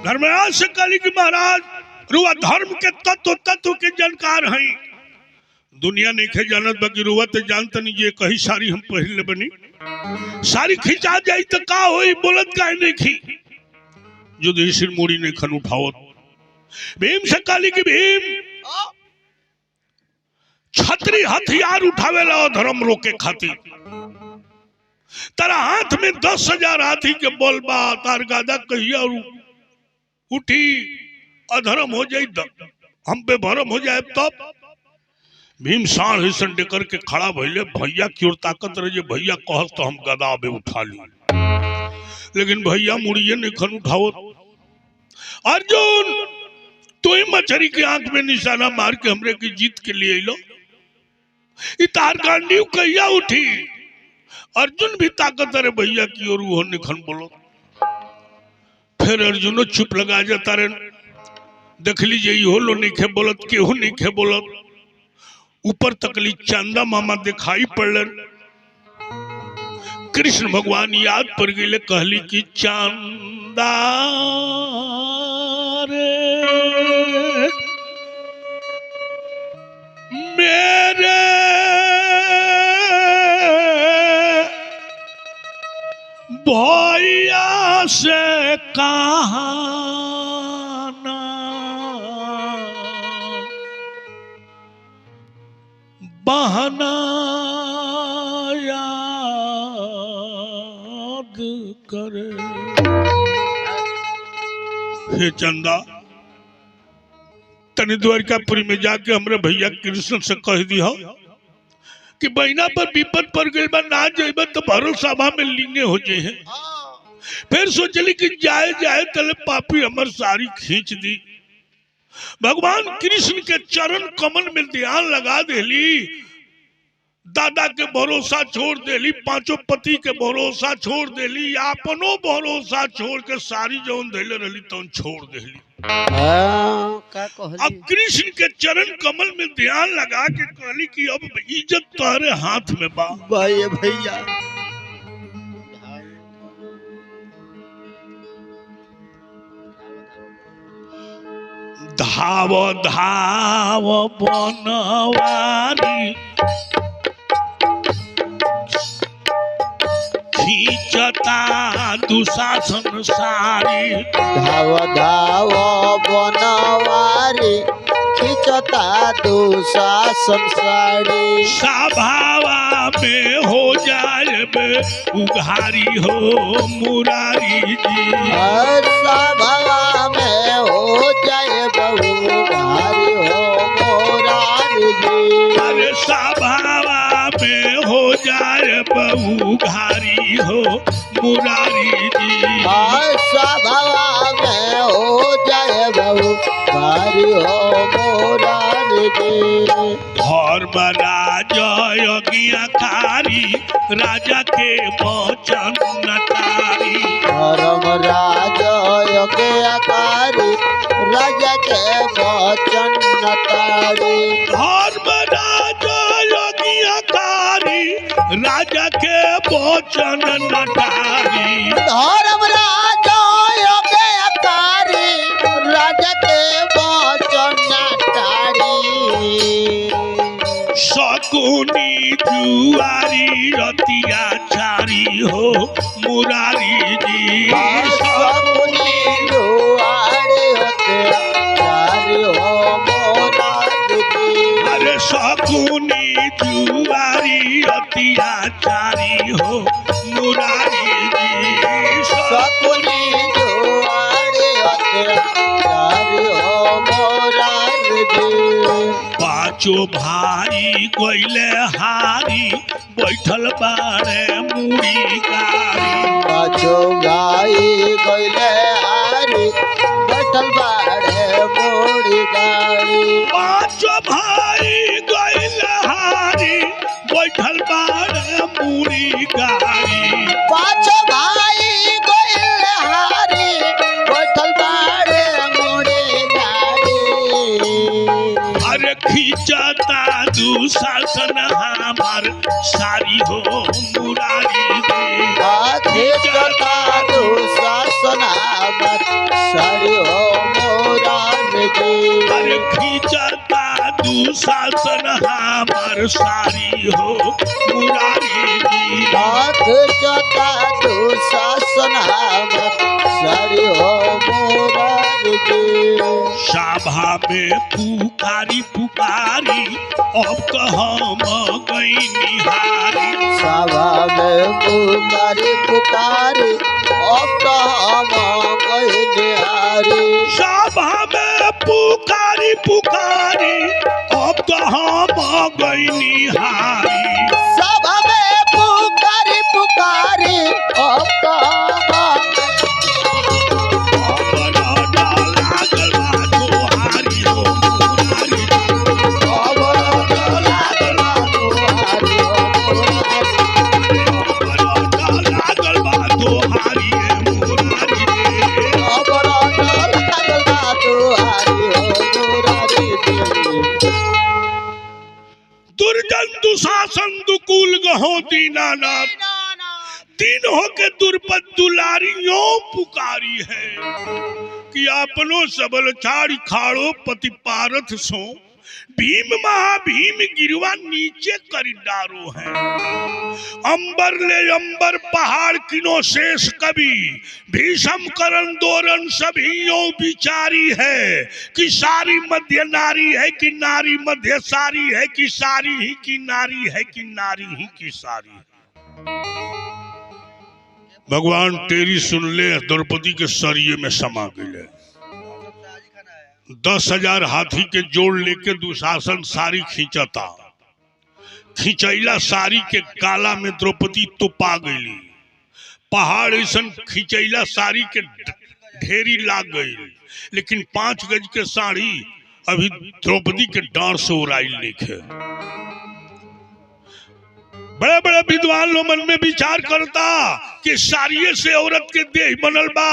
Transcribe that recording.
धर्मराज से कहली कि महाराज रुआ धर्म के तत्व के जानकार हैं। दुनिया नहीं खे जानत बाकी रुआ तो जानता नहीं जे कही साड़ी हम पहले बनी साड़ी खिंचा जाई तो का होई बोलत काहे नहीं खी। युधिष्ठिर मुड़ी नहीं खन उठावत। भीम से कहली कि भीम छतरी हथियार उठावेला और धर्म रोके खातिर तारा हाथ में 10,000 हाथी के बल बा तार गादा कहिया उठी अधर्म हो जाए हम पे भरम हो जाए तब। भीम साढ़ संडे करके खड़ा भइले भैया की ओर ताकत रहे भैया कहस तो हम गदा बे उठा ली लेकिन भैया मुड़िए नहीं खन उठावत। अर्जुन तो ही मछरी की आंख में निशाना मार के हमरे की जीत के लिए लो तार गांडीव कहिया उठी। अर्जुन भी ताकत अरे भैया की ओर वो निखन बोलो। फिर अर्जुन चुप लगा जाता रे देख लीजिए हो लो नहीं खे बोलत केहू नहीं खे बोलत। ऊपर तकली चंदा मामा दिखाई पड़लन। कृष्ण भगवान याद पड़ गए कहली कि चंदा रे मेरे भैया से कहना बहाना याद करे। हे चंदा तनी द्वारकापुरी में जाके हमरे भैया कृष्ण से कह दी हो कि बहना पर विपद पड़ गई बा ना जेब तो भरोसा में लीने हो जाए। फिर सोचली कि जाए जाए तले पापी हमर सारी खींच दी। भगवान कृष्ण के चरण कमल में ध्यान लगा देली दादा के भरोसा छोड़ देली पांचों पति के भरोसा छोड़ देली अपनो भरोसा छोड़ के सारी जौन धैले रही तौन छोड़ देली। अब कृष्ण के चरण कमल में ध्यान लगा के कहली कि अब इज्जत तुम्हारे हाथ में बा भैया। धाव धाव बनवारी खींचता दुशासन सारी। धाव धाव बनवारी खींचता दुशासन सारी। सभावा में हो जाए उघारी हो मुरारी जी। सभावा में हो जाए उघारी हो मुरारी जी। अरे सभावा में हो जाए उघारी हो मुरारी जी। सभावा में हो जाए उघारी हो मुरारी जी। धर्म राजा यज्ञकारी राजा के वचन नटारी। धर्म राजा यज्ञकारी राजा के वचन नटारी। धर्म राजा यज्ञकारी राजा के वचन नटारी। धर्म राजा यज्ञकारी राजा के वचन नटारी। शकुनी जुआरी रतियाचारी हो मुरारी जी। शकुनी जुआरी रतियाचारी हो मुरारी जी। अरे शकुनी जुआरी रतियाचारी हो मुरारी जी। शकुनी जुआरी रतियाचारी हो मुरारी जी। पांचों भाई कोइले हारी बैठल बारे मुड़ी गारी। पांचों भाई कोइले हारी बैठल बारे मुड़ी गारी। पांचों भाई कोइले हारी बैठल बारे मुड़ी गारी। पांचों भाई कोइले हारी बैठल बारे मुड़ी गारी। अरे खींचता दुशासन हमार सारी हो मुरारी रे हाथी जता दुशासन हमर सारी हो मुरारी रे अरे खींचता दुशासन हमार सारी हो मुरारी रे हाथ जता दुशासन हमर सारी हो मुरारी रे सभा में पुकारी पुकारी अब तो हम गई निहारी सभा में पुकारी पुकारी अब तो हम गई निहारी सभा में पुकारी पुकारी अब तो हम गई निहारी सभा में पुकारी पुकारी अब तो हम दुर्जन दुशासन दुकुल गहो दीनानाथ दिन हो के दुर्पद दुलारियों पुकारी है कि आपनो सबल छाड़ी खाड़ो पति पारथ सो भीम महाभीम गिरवा नीचे कर डारो है अंबर ले अंबर पहाड़ किनो शेष कवि भीषम करण दोरन सभी यो विचारी है कि सारी मध्य नारी है कि नारी मध्य सारी है कि सारी ही की नारी है कि नारी ही की सारी है। भगवान तेरी सुन ले द्रौपदी के सरिये में समा गए 10,000 हाथी के जोड़ लेके दुशासन सारी खींचता खिंचैला सारी के काला में द्रौपदी तो पा गई पहाड़ ऐसन खिंचैला सारी के ढेरी लाग गई लेकिन 5 गज के साड़ी अभी द्रौपदी के डांर से उड़ाइल लिखे बड़े बड़े विद्वान लोग मन में विचार करता कि साड़िये से औरत के देह बनल बा